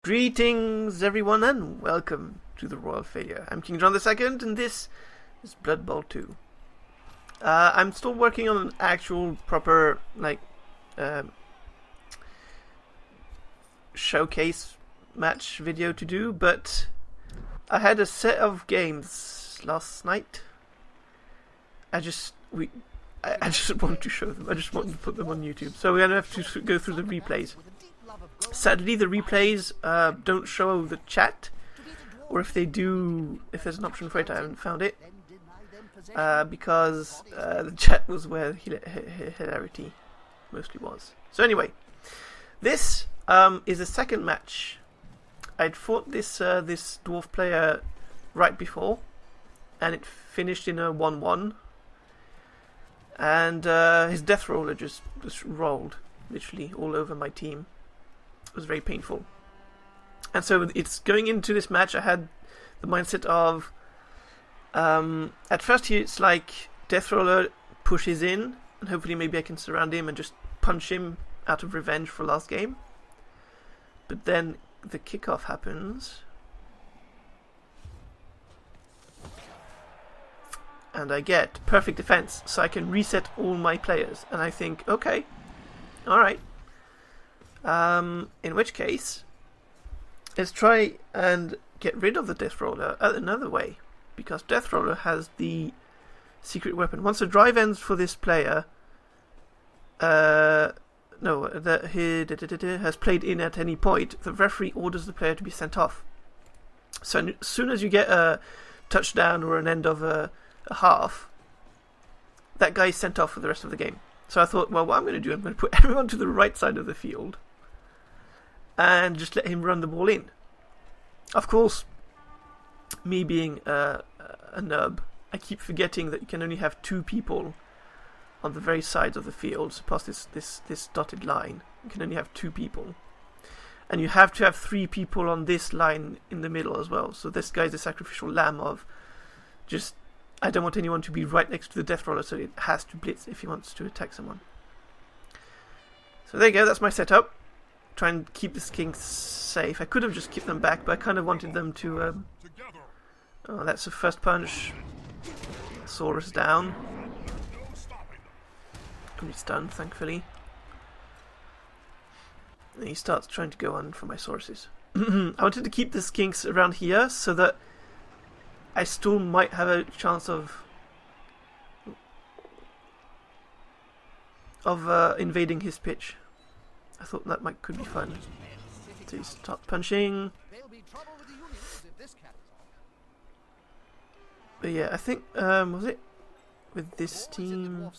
Greetings everyone and welcome to the Royal Failure. I'm King John II and this is Blood Bowl 2. I'm still working on an actual proper showcase match video to do, but I had a set of games last night. I just want to show them. I just want to put them on YouTube. So we're going to have to go through the replays. Sadly, the replays don't show the chat, or if they do, if there's an option for it, I haven't found it, because the chat was where hilarity mostly was. So anyway, this is the second match. I'd fought this dwarf player right before, and it finished in a 1-1, and his death roller just rolled literally all over my team. It was very painful. And so it's going into this match, I had the mindset of at first it's like death roller pushes in and hopefully maybe I can surround him and just punch him out of revenge for last game. But then the kickoff happens and I get perfect defense, so I can reset all my players, and I think, okay, alright. In which case, let's try and get rid of the Death Roller another way, because Death Roller has the secret weapon. Once the drive ends for this player, has played in at any point, the referee orders the player to be sent off. So as soon as you get a touchdown or an end of a half, that guy is sent off for the rest of the game. So I thought, well, what I'm going to do, I'm going to put everyone to the right side of the field and just let him run the ball in. Of course, me being a nub, I keep forgetting that you can only have two people on the very sides of the field. So past this dotted line, you can only have two people. And you have to have three people on this line in the middle as well. So this guy's a sacrificial lamb of just, I don't want anyone to be right next to the death roller, so it has to blitz if he wants to attack someone. So there you go, that's my setup. Try and keep the skinks safe. I could have just kept them back, but I kind of wanted them to... Oh, that's the first punch. Saurus down. Only stunned, thankfully. And he starts trying to go on for my Sauruses. I wanted to keep the skinks around here so that I still might have a chance of invading his pitch. I thought that could be fun. So you start punching. But yeah, I think was it with this team?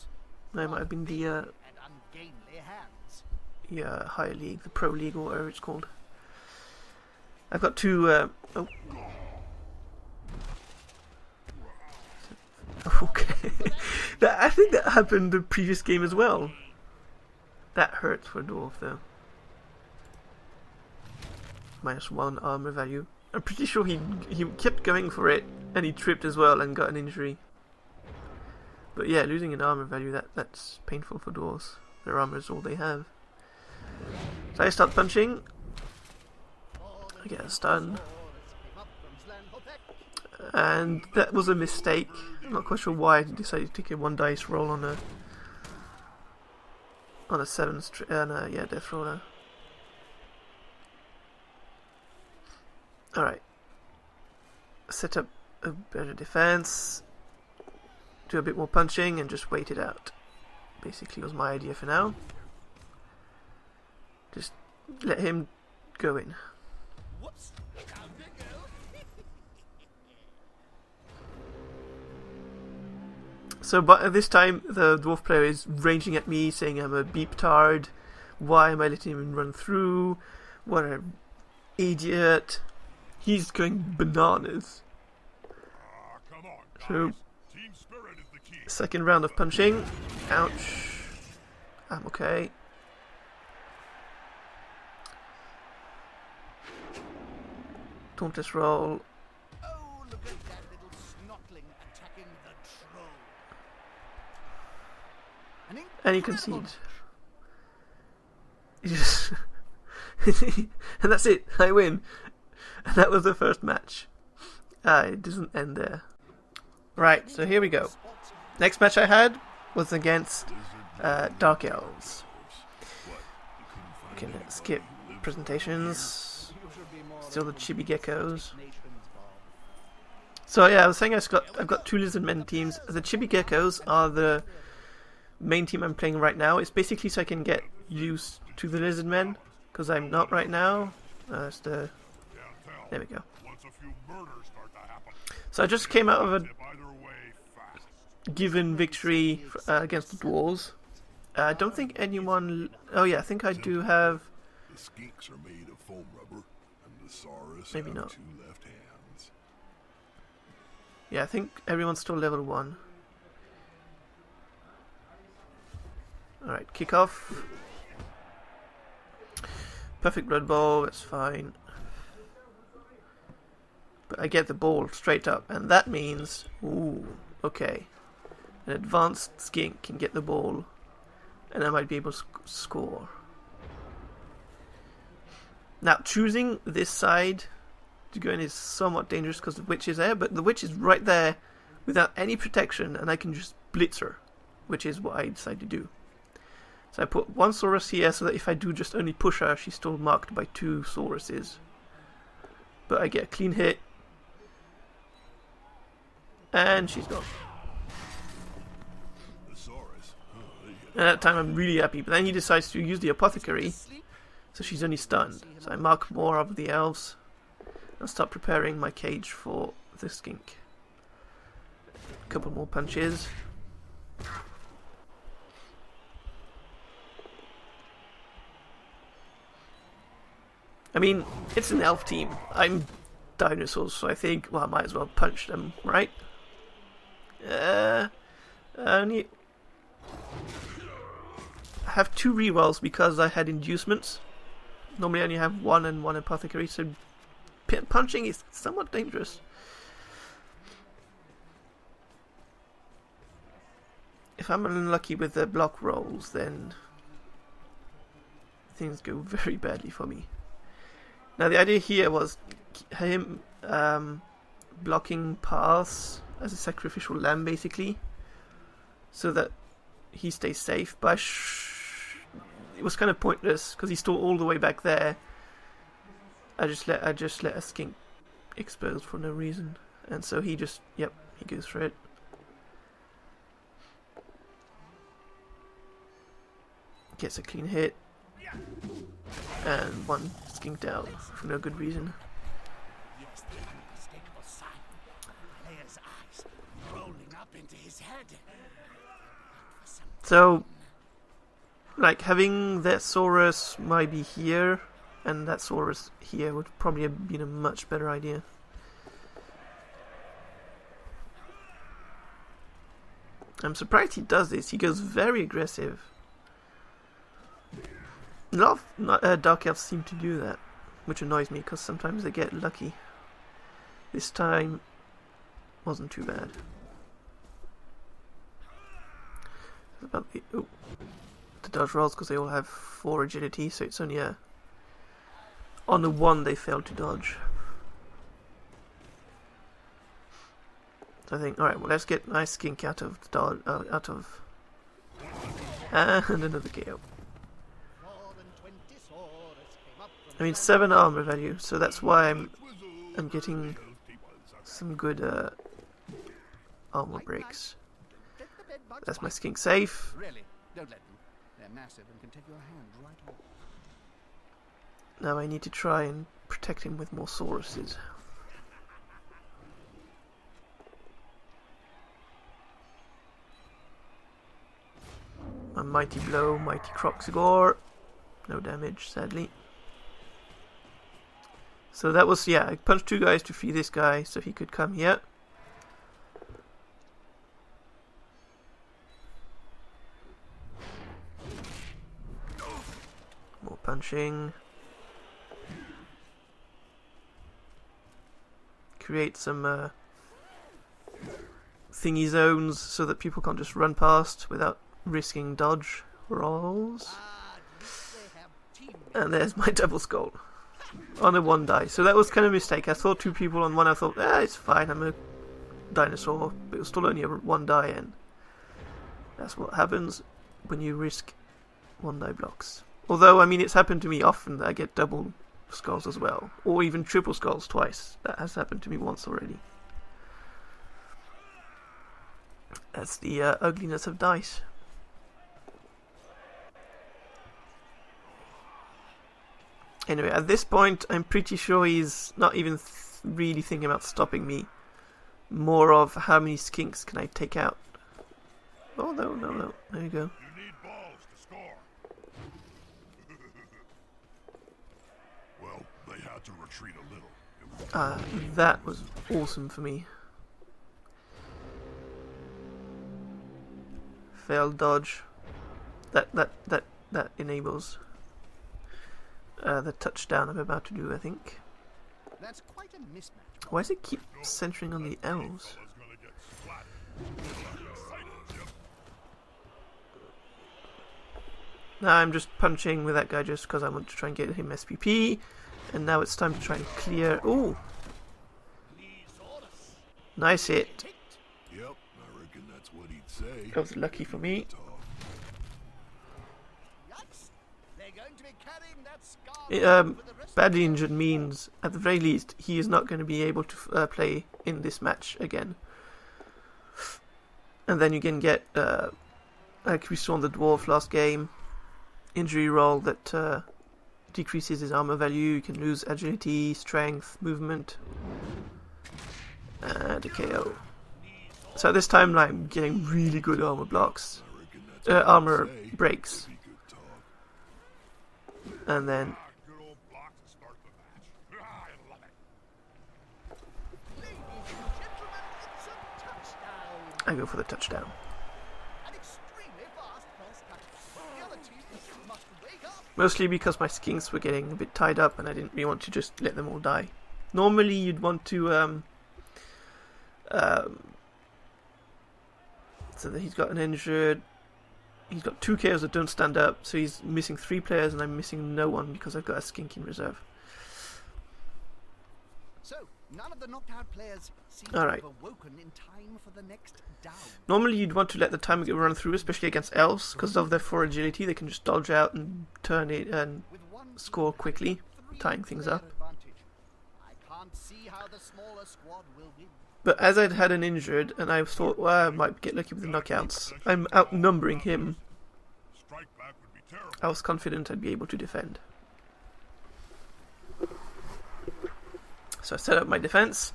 No, it might have been the higher league, the pro league or whatever it's called. I've got two. Okay, I think that happened the previous game as well. That hurts for a dwarf though. -1 armor value. I'm pretty sure he kept going for it and he tripped as well and got an injury. But yeah, losing an armor value, that's painful for dwarves. Their armor is all they have. So I start punching. I get a stun. And that was a mistake. I'm not quite sure why I decided to take a 1 dice roll on a 7 death roller. Alright. Set up a better defense. Do a bit more punching and just wait it out. Basically was my idea for now. Just let him go in. Whoops. So, but this time the dwarf player is raging at me, saying I'm a beep-tard. Why am I letting him run through? What an idiot! He's going bananas. So, second round of punching. Ouch. I'm okay. Dauntless roll. And he concedes. And that's it. I win. And that was the first match. It doesn't end there. Right, so here we go. Next match I had was against Dark Elves. Okay, let's skip presentations. Still the chibi geckos. So yeah, I was saying I've got two lizard men teams. The chibi geckos are the main team I'm playing right now. It's basically so I can get used to the lizard men, because I'm not right now. There we go. So I just came out of a given victory against the dwarves. I don't think anyone... Oh yeah, I think I do have... The skinks are made of foam rubber, and the saurus Maybe have not. 2 left hands. Yeah, I think everyone's still level 1. Alright, kick off. Perfect blood bowl, that's fine. But I get the ball straight up, and that means... Ooh, okay. An advanced skink can get the ball, and I might be able to score. Now, choosing this side to go in is somewhat dangerous because the witch is there, but the witch is right there without any protection, and I can just blitz her, which is what I decide to do. So I put 1 Saurus here so that if I do just only push her, she's still marked by 2 Sauruses. But I get a clean hit. And she's gone. And at that time I'm really happy, but then he decides to use the apothecary, so she's only stunned. So I mark more of the elves and start preparing my cage for the skink. A couple more punches. I mean, it's an elf team. I'm dinosaurs, so I think, well, I might as well punch them, right? I have 2 rerolls because I had inducements. Normally I only have 1 and 1 apothecary, so punching is somewhat dangerous. If I'm unlucky with the block rolls, then things go very badly for me. Now the idea here was him blocking paths as a sacrificial lamb, basically, so that he stays safe. But it was kind of pointless because he's still all the way back there. I just let a skink expose for no reason, and so he just he goes for it. Gets a clean hit, and 1 skinked out for no good reason. So, like, having that Saurus might be here, and that Saurus here would probably have been a much better idea. I'm surprised he does this. He goes very aggressive. A lot of Dark Elves seem to do that, which annoys me because sometimes they get lucky. This time wasn't too bad. About the dodge rolls, because they all have 4 agility, so it's only on the 1 they failed to dodge. So I think, alright, well, let's get nice skink out of the and another KO. I mean, 7 armor value, so that's why I'm getting some good armor breaks. That's my skink safe. Really, don't let them. They're massive and can take your hand right off. Now I need to try and protect him with more Sauruses. A mighty blow, mighty Croxigore. No damage, sadly. So that was, I punched 2 guys to free this guy so he could come here. More punching. Create some thingy zones so that people can't just run past without risking dodge rolls. And there's my double skull on a 1 die. So that was kind of a mistake. I saw 2 people on one. I thought, it's fine. I'm a dinosaur, but it was still only a 1 die, and that's what happens when you risk 1 die blocks. Although, I mean, it's happened to me often that I get double skulls as well, or even triple skulls twice. That has happened to me once already. That's the ugliness of dice. Anyway, at this point, I'm pretty sure he's not even really thinking about stopping me. More of how many skinks can I take out. Oh, no. There you go. You need balls to score. Well, they had to retreat a little. That was awesome for me. Failed dodge. That enables the touchdown I'm about to do, I think. That's quite a mismatch. Why does it keep centering on the elves? Now I'm just punching with that guy just because I want to try and get him SPP. And now it's time to try and clear. Ooh! Nice hit. Yep, I reckon that's what he'd say. That was lucky for me. Badly injured means, at the very least, he is not going to be able to play in this match again. And then you can get, like we saw on the dwarf last game, injury roll that decreases his armor value. You can lose agility, strength, movement, and a KO. So this time I'm getting really good armor blocks, armor breaks, and then I go for the touchdown. Mostly because my skinks were getting a bit tied up and I didn't really want to just let them all die. Normally you'd want to so that he's got an injured, he's got 2 KOs that don't stand up, so he's missing 3 players and I'm missing no one because I've got a skink in reserve. So none of the knocked out players seem All to right. have awoken in time for the next down. Normally you'd want to let the timer run through, especially against elves, because of their 4 agility. They can just dodge out and turn it and With one score quickly, tying things up. advantage. I can't see how the smaller squad will win. But as I'd had an injured, and I thought, well, I might get lucky with the knockouts, I'm outnumbering him. Strike back would be terrible. I was confident I'd be able to defend. So I set up my defense.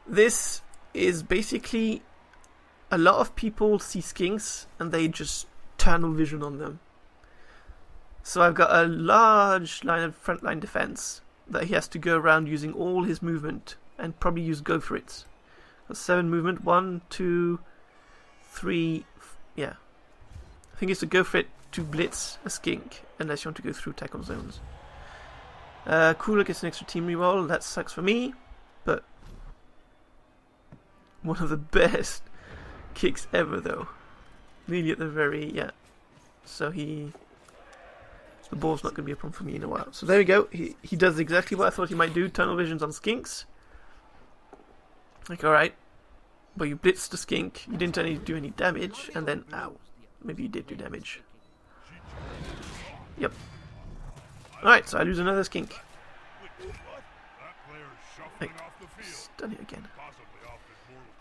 This is basically, a lot of people see skinks and they just tunnel vision on them. So I've got a large line of frontline defense that he has to go around using all his movement and probably use go for it. That's 7 movement, 1, 2, 3, yeah. I think it's a go for it to blitz a skink unless you want to go through tackle zones. Cooler gets an extra team reroll. That sucks for me, but one of the best kicks ever, though. Really at the very, yeah. So the ball's not going to be a problem for me in a while. So there we go. He does exactly what I thought he might do. Tunnel visions on skinks. Like, alright. But you blitzed the skink. You didn't do any damage. And then, ow. Maybe you did do damage. Yep. Alright, so I lose another skink. Like, stun it again.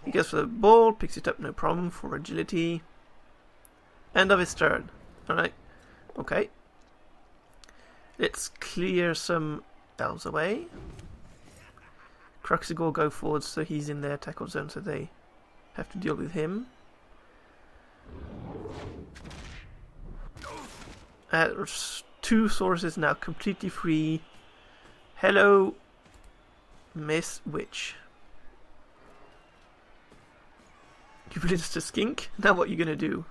He goes for the ball, picks it up, no problem, for agility. End of his turn. Alright. Okay. Let's clear some elves away. Cruxigor go forward, so he's in their tackle zone, so they have to deal with him. Two sources now completely free. Hello, Miss Witch. You blitzed a skink? Now what are you gonna do?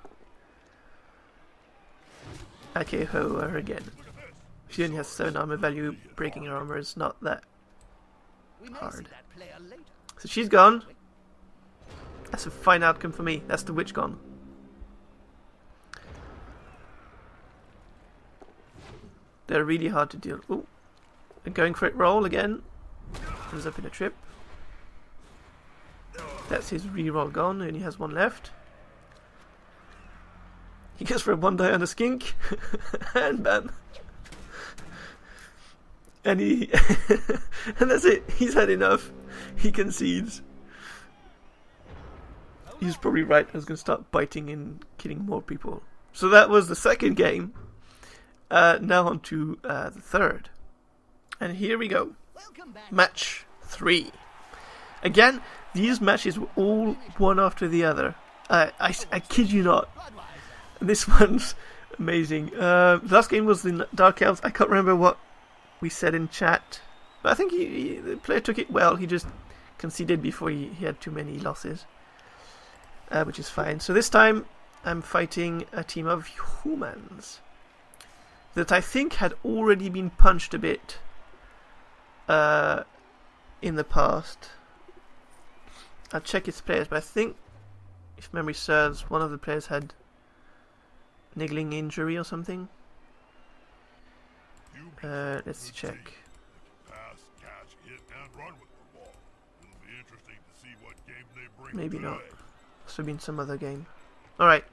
Okay, ho her again. She only has 7 armor value. Breaking her armor is not that hard. So she's gone. That's a fine outcome for me. That's the witch gone. They're really hard to deal. Ooh, and going for it. Roll again. Ends up in a trip. That's his reroll gone. Only has one left. He goes for a 1 die on a skink, and bam. And he and that's it. He's had enough. He concedes. He's probably right. I was going to start biting and killing more people. So that was the second game. Now on to the third. And here we go. Match 3. Again, these matches were all one after the other. I kid you not. This one's amazing. The last game was the Dark Elves. I can't remember what we said in chat. But I think the player took it well. He just conceded before he had too many losses. Which is fine. So this time I'm fighting a team of humans that I think had already been punched a bit in the past. I'll check its players, but I think, if memory serves, one of the players had niggling injury or something. Let's check. Maybe not. Must have been some other game. Alright.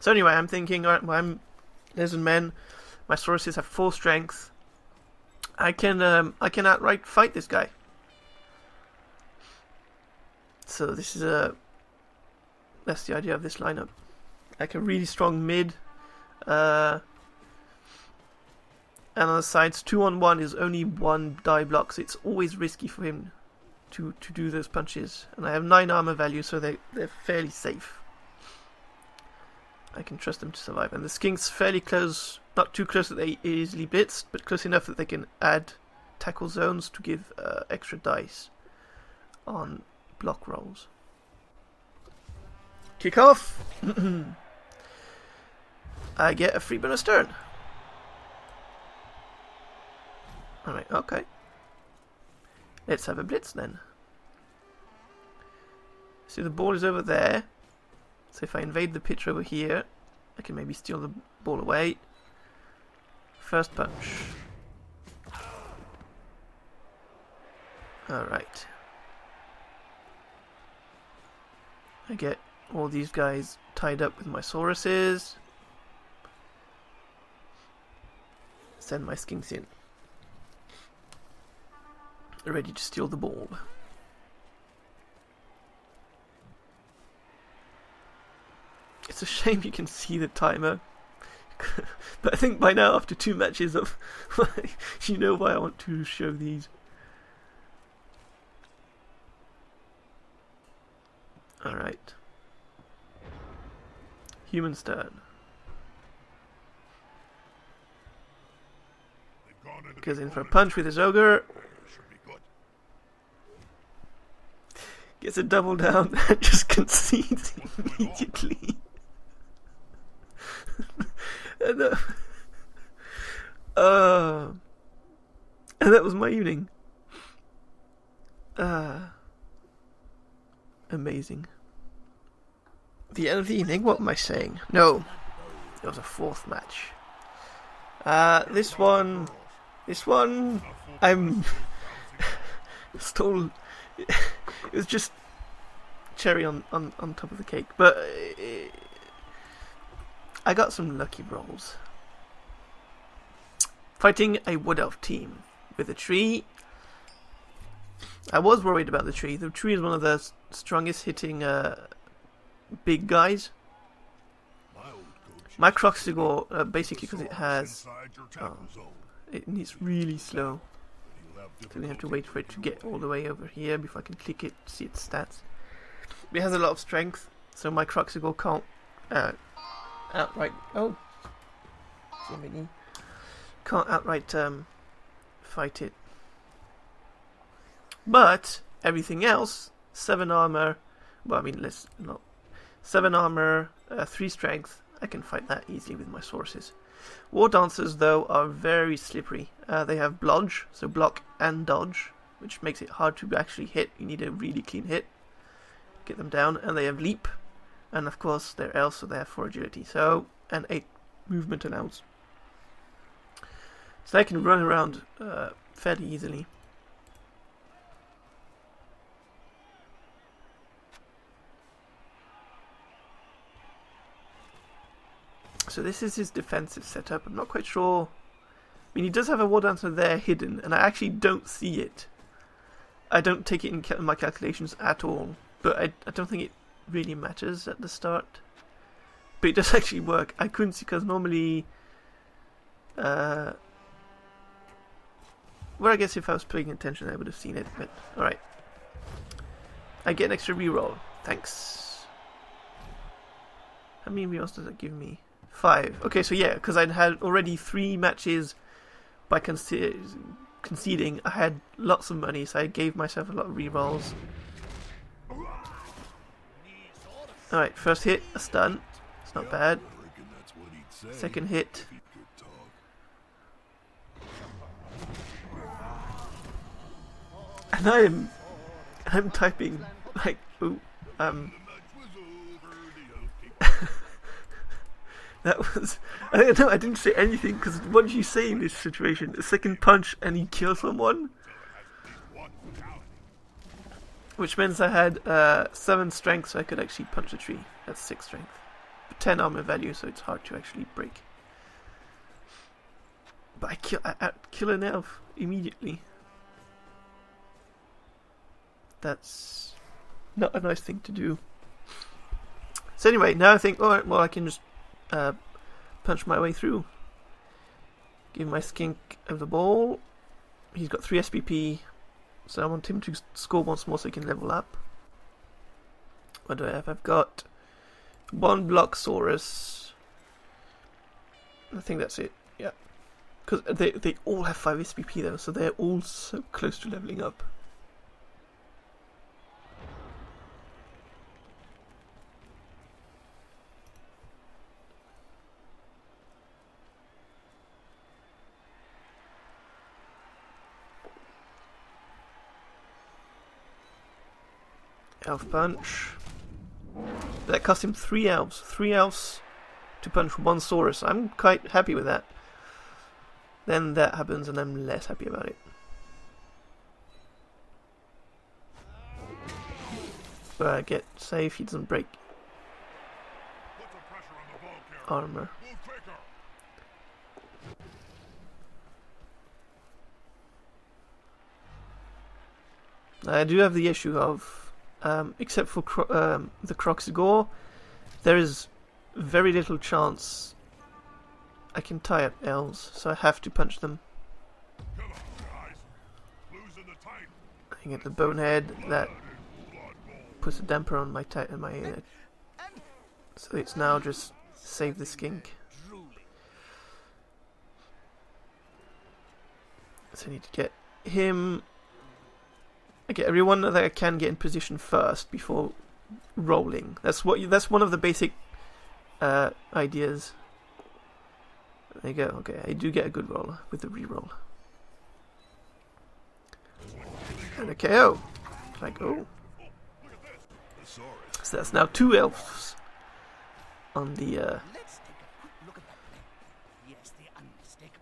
So anyway, I'm thinking, alright, well, I'm lizard men. My sources have 4 strength. I can outright fight this guy. So this is that's the idea of this lineup. Like a really strong mid. And on the sides, 2-on-1 is only 1 die block, so it's always risky for him to do those punches. And I have 9 armor value, so they're fairly safe. I can trust them to survive. And the skink's fairly close, not too close that they easily blitz, but close enough that they can add tackle zones to give extra dice on block rolls. Kick off! I get a free bonus turn. Alright, okay. Let's have a blitz then. See, the ball is over there. So if I invade the pitch over here, I can maybe steal the ball away. First punch. Alright. I get all these guys tied up with my Sauruses. Send my skinks in. Ready to steal the ball. It's a shame you can see the timer. But I think by now, after 2 matches of you know why I want to show these. Alright. Human's turn. Goes in for a punch with his ogre. Gets a double down and just concedes immediately. and that was my evening. Amazing. The end of the evening? What am I saying? No. It was a 4th match. This one, I'm still. It was just cherry on top of the cake, but I got some lucky rolls. Fighting a wood elf team with a tree. I was worried about the tree. The tree is one of the strongest hitting big guys. My Croxigor, basically because it has it's really slow. So we have to wait for it to get all the way over here before I can click it to see its stats. It has a lot of strength, so my Croxigor can't outright. Oh, can't outright fight it. But everything else, 7 armor. Well, I mean, let's not 7 armor, 3 strength. I can fight that easily with my sources. War dancers, though, are very slippery. They have blodge, so block and dodge, which makes it hard to actually hit. You need a really clean hit. Get them down. And they have leap. And of course, they're elves, so they have 4 agility. So, and 8 movement allowance. So I can run around fairly easily. So this is his defensive setup. I'm not quite sure. I mean, he does have a war dancer there hidden, and I actually don't see it. I don't take it in my calculations at all, but I don't think it really matters at the start. But it does actually work. I couldn't see, because normally... well, I guess if I was paying attention I would have seen it, but alright. I get an extra reroll. Thanks. How many rerolls does that give me? 5. Okay, so yeah, because I'd had already 3 matches by conceding. I had lots of money, so I gave myself a lot of rerolls. Alright, first hit, a stun. It's not bad. Second hit. And I'm typing like, ooh, that was, I don't know, I didn't say anything, because what do you say in this situation? A second punch and he kills someone? Which means I had 7 strength, so I could actually punch a tree. That's 6 strength. But 10 armor value, so it's hard to actually break. But I kill an elf immediately. That's not a nice thing to do. So anyway, now I think, alright, well I can just punch my way through. Give my skink of the ball. He's got 3 SPP, so I want him to score once more so he can level up. What do I have? I've got 1 Blocksaurus. I think that's it, yeah. Because they all have 5 SPP though, so they're all so close to leveling up. Elf punch. That cost him 3 elves. 3 elves to punch 1 Saurus. I'm quite happy with that. Then that happens and I'm less happy about it. But I get safe, he doesn't break armor. I do have the issue of except for the Croxigore, there is very little chance I can tie up elves, so I have to punch them. I get the bonehead that puts a damper on my so it's now just save the skink. So I need to get him. I get everyone that I can get in position first before rolling. That's one of the basic ideas. There you go. Okay, I do get a good roll with the reroll. And a KO. Like, oh. So that's now 2 elves on the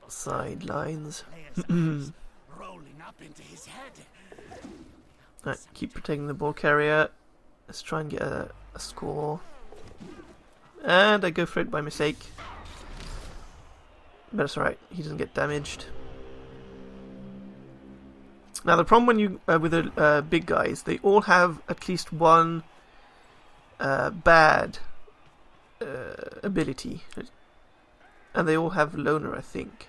sidelines. Right, keep protecting the ball carrier. Let's try and get a score. And I go for it by mistake. But it's alright, he doesn't get damaged. Now the problem when you with the big guys, they all have at least one bad ability. And they all have loner, I think.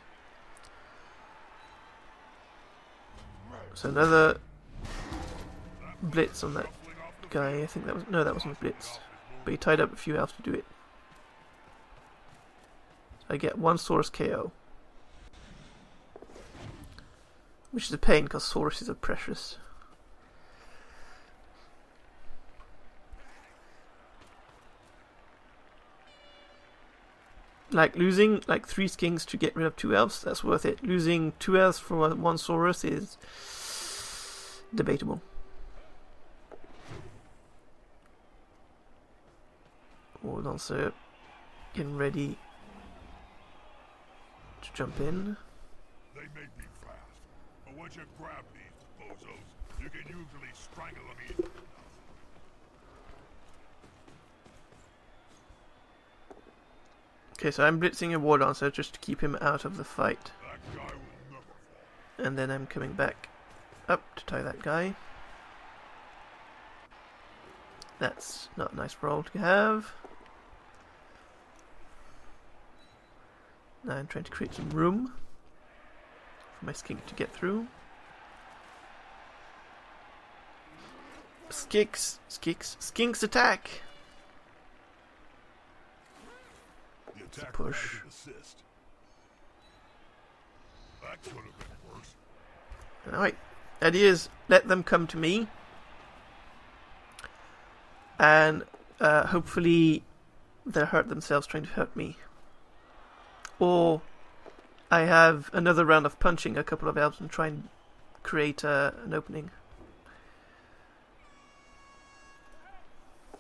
So another blitz on that guy. I think that was that wasn't a blitz, but he tied up a few elves to do it. So I get 1 Saurus KO, which is a pain because Sauruses are precious. Like losing like 3 skinks to get rid of 2 elves, that's worth it. Losing 2 elves for 1 Saurus is debatable. Hold on, sir. Getting ready to jump in. may be fast, but once you grab these bozos, you can usually strangle them easy enough. Okay, so I'm blitzing a war dancer just to keep him out of the fight. That guy will never fall. And then I'm coming back up to tie that guy. That's not a nice roll to have. Now I'm trying to create some room for my skink to get through. Skinks attack! The attack push. added assist. That could have been worse. Alright, idea is let them come to me. And hopefully they'll hurt themselves trying to hurt me. Or I have another round of punching a couple of elves and try and create an opening.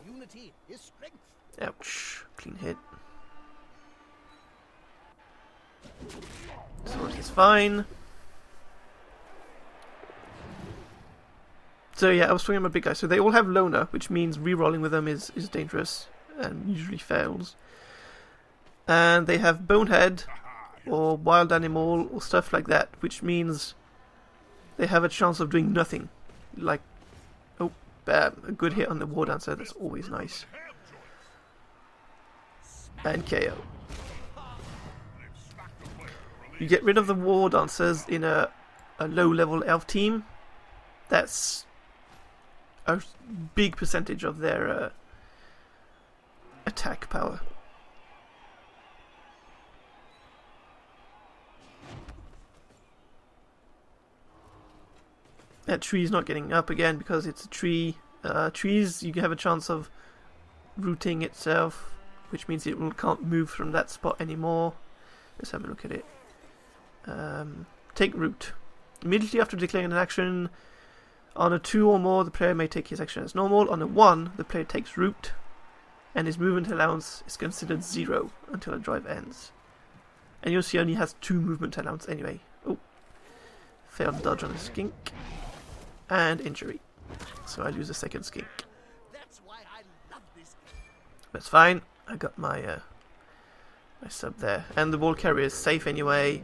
Unity is strength. Ouch. Clean hit. Sword is fine. So yeah, I was talking about big guys. So they all have loner, which means re-rolling with them is dangerous and usually fails. And they have bonehead or wild animal or stuff like that, which means they have a chance of doing nothing. Like, oh, bam, a good hit on the war dancer, that's always nice. And KO. You get rid of the war dancers in a low level elf team. That's a big percentage of their attack power. That tree's not getting up again because it's a tree. Trees, you have a chance of rooting itself, which means it can't move from that spot anymore. Let's have a look at it. Take root. Immediately after declaring an action, on a 2 or more, the player may take his action as normal. On a 1, the player takes root, and his movement allowance is considered 0 until a drive ends. And you'll see he only has 2 movement allowance anyway. Oh, failed dodge on a skink, and injury. So I lose a second skink. That's why I love this game. That's fine. I got my my sub there, and the ball carrier is safe anyway,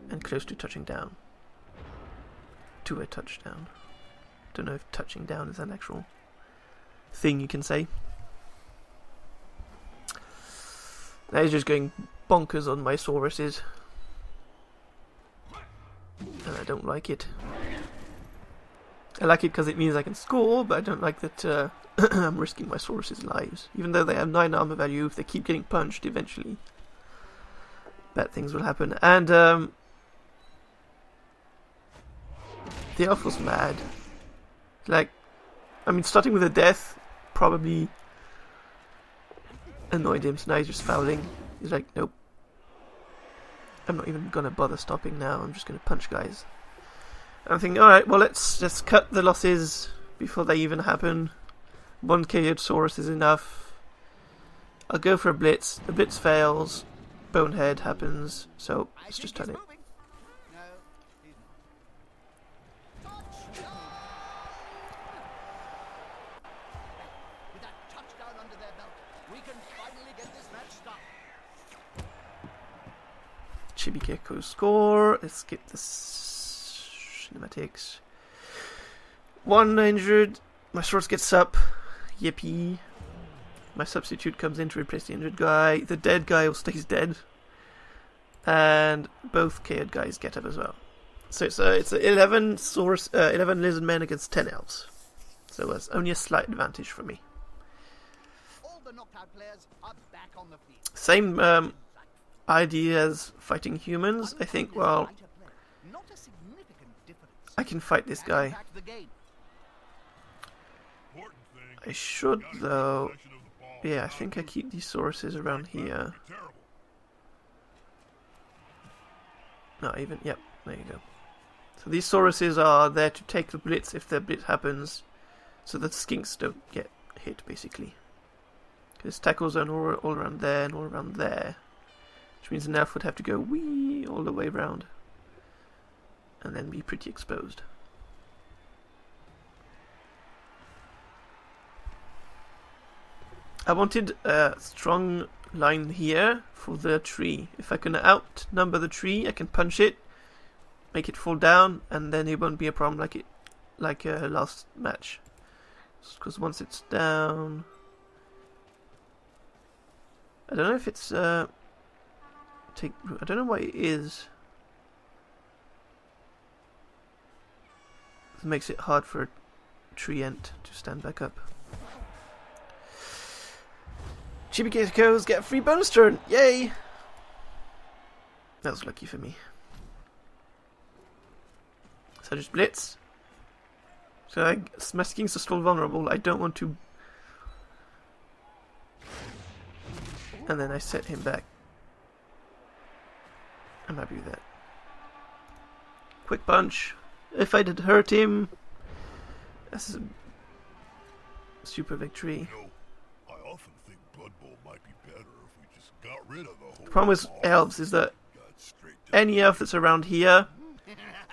and close to touching down. To a touchdown. Don't know if touching down is an actual thing you can say. Now he's just going bonkers on my sauruses, and I don't like it. I like it because it means I can score, but I don't like that I'm risking my saurus's lives. Even though they have 9 armor value, if they keep getting punched eventually, bad things will happen. And the elf was mad. Like, I mean, starting with a death probably annoyed him, so now he's just fouling. He's like, nope. I'm not even gonna bother stopping now, I'm just gonna punch guys. And I'm thinking, alright, well let's just cut the losses before they even happen. 1 KO'd Saurus is enough. I'll go for a blitz. The blitz fails. Bonehead happens, so let's just turn it. No, he's not. Touchdown! With that touchdown under their belt, we can finally get this match started. Chibi Gecko score. Let's skip the cinematics. 1 injured. My source gets up. Yippee. My substitute comes in to replace the injured guy. The dead guy stays dead. And both KO'd guys get up as well. So it's 11 lizard men against 10 elves. So that's only a slight advantage for me. All the knockout players are back on the field. Same idea as fighting humans. I think, well, Not a significant difference. I can fight this guy. Back the game. Important thing, I should, gotta keep though. possession of the ball. Yeah, I think I keep these sources around here. Terrible. No, even, yep, there you go. So these sauruses are there to take the blitz if the blitz happens, so that skinks don't get hit, basically. Because tackle zone all around there and all around there, which means an elf would have to go wee all the way around. and then be pretty exposed. I wanted a strong line here for the tree. If I can outnumber the tree, I can punch it, make it fall down, and then it won't be a problem like last match. Because once it's down, I don't know if it's I don't know what it is. It makes it hard for a tree ant to stand back up. Chibi Geckos get a free bonus turn! Yay! That was lucky for me. So I just blitz. So my skinks are still vulnerable. I don't want to. And then I set him back. I'm happy with that. Quick punch. If I did hurt him, that's a super victory. You know, I often think Blood Bowl might be better if we just got rid of the whole. The problem with elves is that any elf that's around here,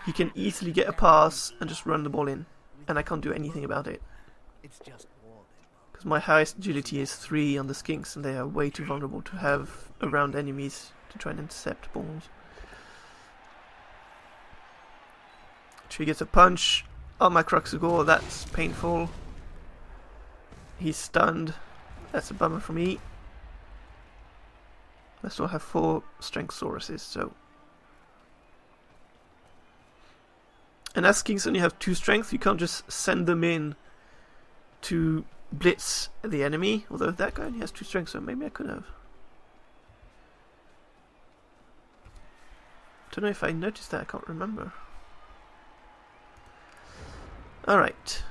he can easily get a pass and just run the ball in, and I can't do anything about it. It's just war then. Because my highest agility is 3 on the skinks, and they are way too vulnerable to have around enemies to try and intercept balls. Tree gets a punch. Oh, my Cruxagore, that's painful. He's stunned. That's a bummer for me. I still have 4 strength Sauruses, so. And as skinks only have 2 strength, you can't just send them in to blitz the enemy. Although that guy only has 2 strength, so maybe I could have. Don't know if I noticed that, I can't remember. Alright.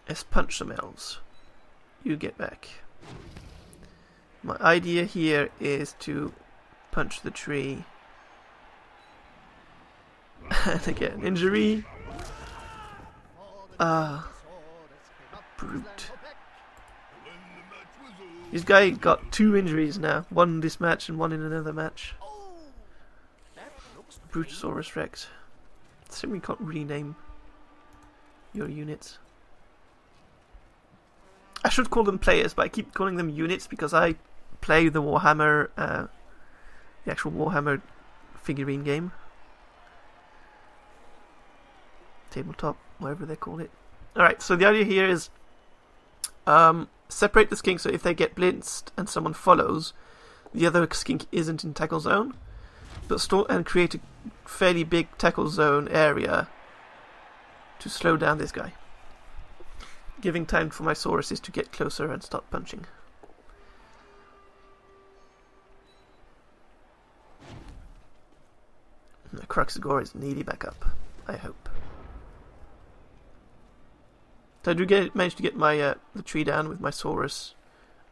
Let's punch some elves. You get back. My idea here is to punch the tree. And I get an injury. Brute. This guy got 2 injuries now. 1 in this match and 1 in another match. Brutosaurus Rex. So we can't rename your units. I should call them players, but I keep calling them units because I play the Warhammer, the actual Warhammer figurine game. Tabletop, whatever they call it. Alright, so the idea here is separate the skink so if they get blitzed and someone follows, the other skink isn't in tackle zone, but and create a fairly big tackle zone area to slow down this guy, giving time for my Sauruses to get closer and start punching. The Cruxagore is nearly back up, I hope. So I do manage to get my the tree down with my Saurus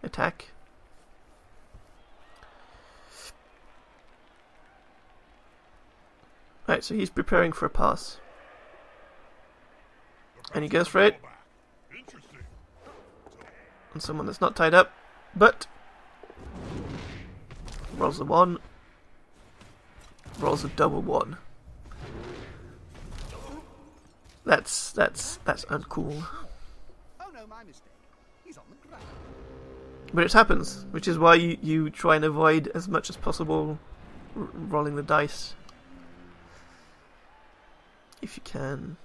attack. Right, so he's preparing for a pass. And he goes for it. And someone that's not tied up, but rolls a 1. Rolls a double 1. That's uncool. Oh no, my mistake. He's on the ground. But it happens, which is why you try and avoid as much as possible rolling the dice. If you can.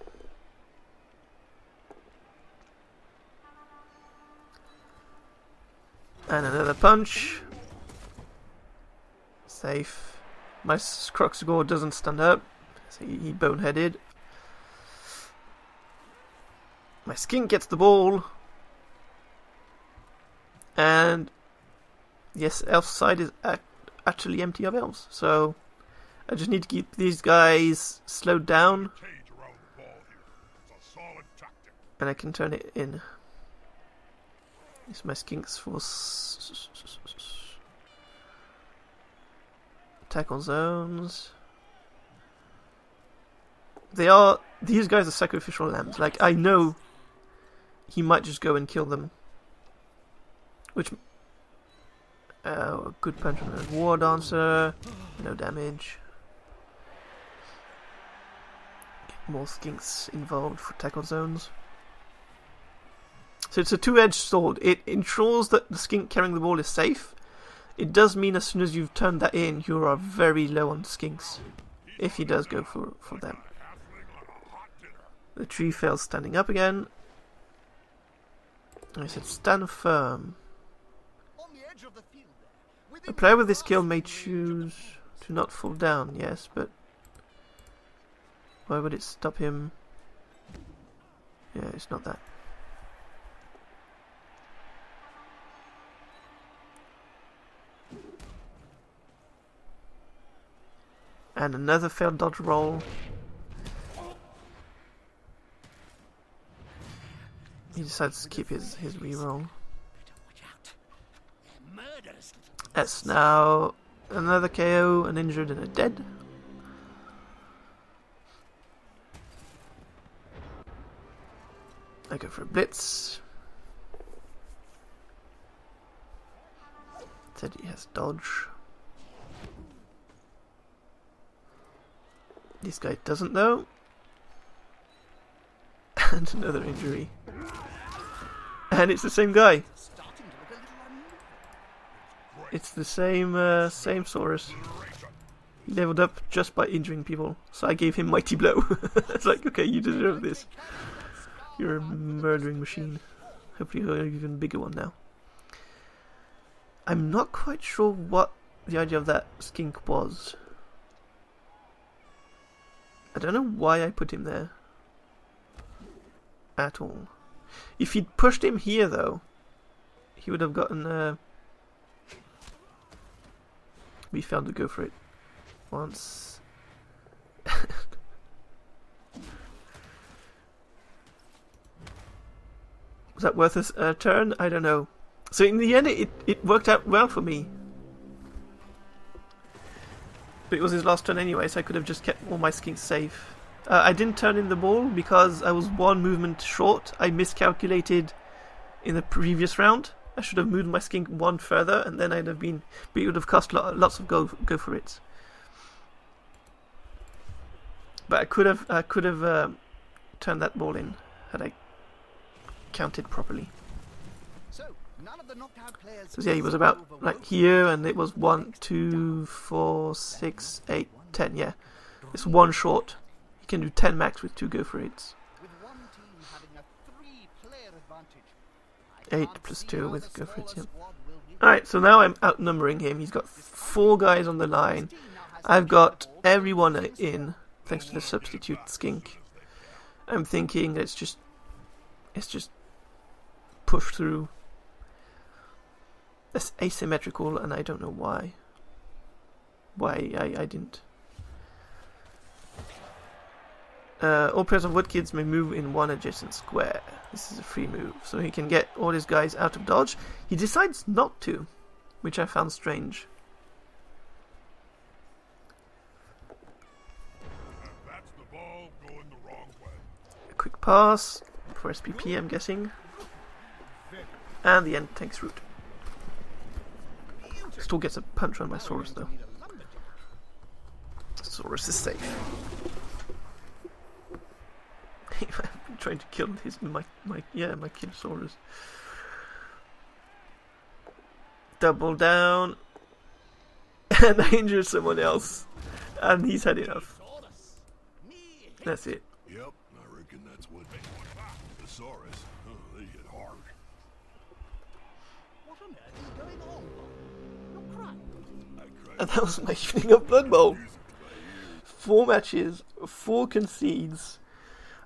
And another punch. Safe. My Cruxagore doesn't stand up, so he boneheaded. My skink gets the ball. And yes, elf side is actually empty of elves, so I just need to keep these guys slowed down. And I can turn it in. It's my skinks for tackle zones. These guys are sacrificial lambs. Like, I know he might just go and kill them. Which, good punch on a War Dancer. No damage. more skinks involved for tackle zones. So it's a two-edged sword. It ensures that the skink carrying the ball is safe. It does mean as soon as you've turned that in, you are very low on skinks, if he does go for them. The tree fails standing up again. I said stand firm. A player with this skill may choose to not fall down, yes, but why would it stop him? Yeah, it's not that. And another failed dodge roll. He decides to keep his reroll. That's now another KO, an injured and a dead. I go for a blitz. Said he has dodge. This guy doesn't though. And another injury. And it's the same guy. It's the same Saurus. He leveled up just by injuring people. So I gave him Mighty Blow. It's like, okay, you deserve this. You're a murdering machine. Hopefully you're an even bigger one now. I'm not quite sure what the idea of that skink was. I don't know why I put him there. At all. If he'd pushed him here though, he would have gotten we failed to go for it once. Was that worth a turn? I don't know. So in the end it worked out well for me. But it was his last turn anyway, so I could have just kept all my skinks safe. I didn't turn in the ball because I was one movement short. I miscalculated in the previous round. I should have moved my skink one further, and then I'd have been. But it would have cost lots of go for it. But I could have turned that ball in had I counted properly. So yeah, he was about like here, and it was 1, 2, 4, 6, 8, 10. Yeah, it's one short. You can do 10 max with 2 go for it's. 8 plus 2 with go for it. Yeah. Alright, so now I'm outnumbering him. He's got 4 guys on the line. I've got everyone in, thanks to the substitute skink. I'm thinking let's just push through. That's asymmetrical, and I don't know why. I didn't. All players of Woodkids may move in one adjacent square. This is a free move, so he can get all his guys out of dodge. He decides not to, which I found strange. That's the ball going the wrong way. A quick pass for SPP, I'm guessing. And the end takes root. Still gets a punch on my Saurus though. Saurus is safe. I've been trying to kill my Killosaurus. Double down. And I injured someone else. And he's had enough. That's it. Yep, I reckon that's what the Saurus. Oh, they hit hard. What on earth is going on? You're crying. And that was my evening of Blood Bowl. 4 matches, 4 concedes.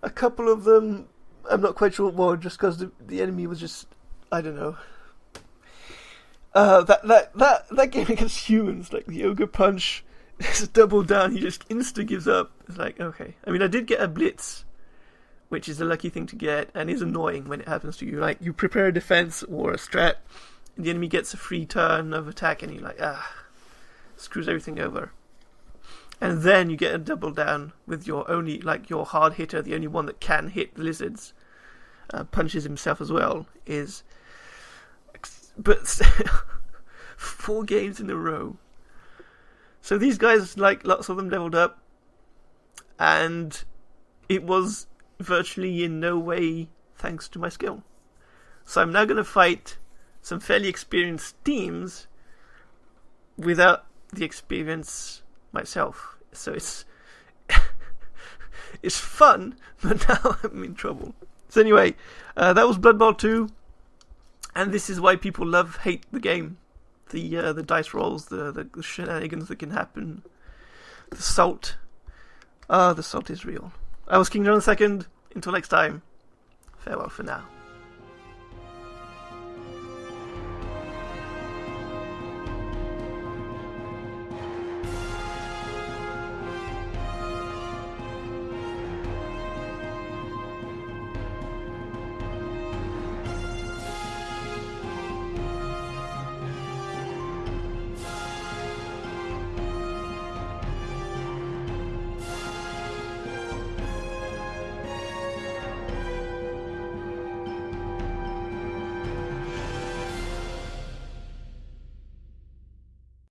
A couple of them, I'm not quite sure what were, just because the enemy was just, I don't know. That game against humans, like the Ogre Punch, is double down, he just insta gives up. It's like, okay. I mean, I did get a Blitz, which is a lucky thing to get, and is annoying when it happens to you. Like, you prepare a defense or a strat, and the enemy gets a free turn of attack, and you're like, screws everything over. And then you get a double down with your only, like your hard hitter, the only one that can hit the lizards, punches himself as well. But 4 games in a row. So these guys, like lots of them, leveled up, and it was virtually in no way thanks to my skill. So I'm now going to fight some fairly experienced teams without the experience myself. So it's it's fun, but now I'm in trouble. So anyway, that was Blood Bowl 2, and this is why people hate the game. The dice rolls, the shenanigans that can happen, the salt. The salt is real. I was King John II. Until next time, farewell for now.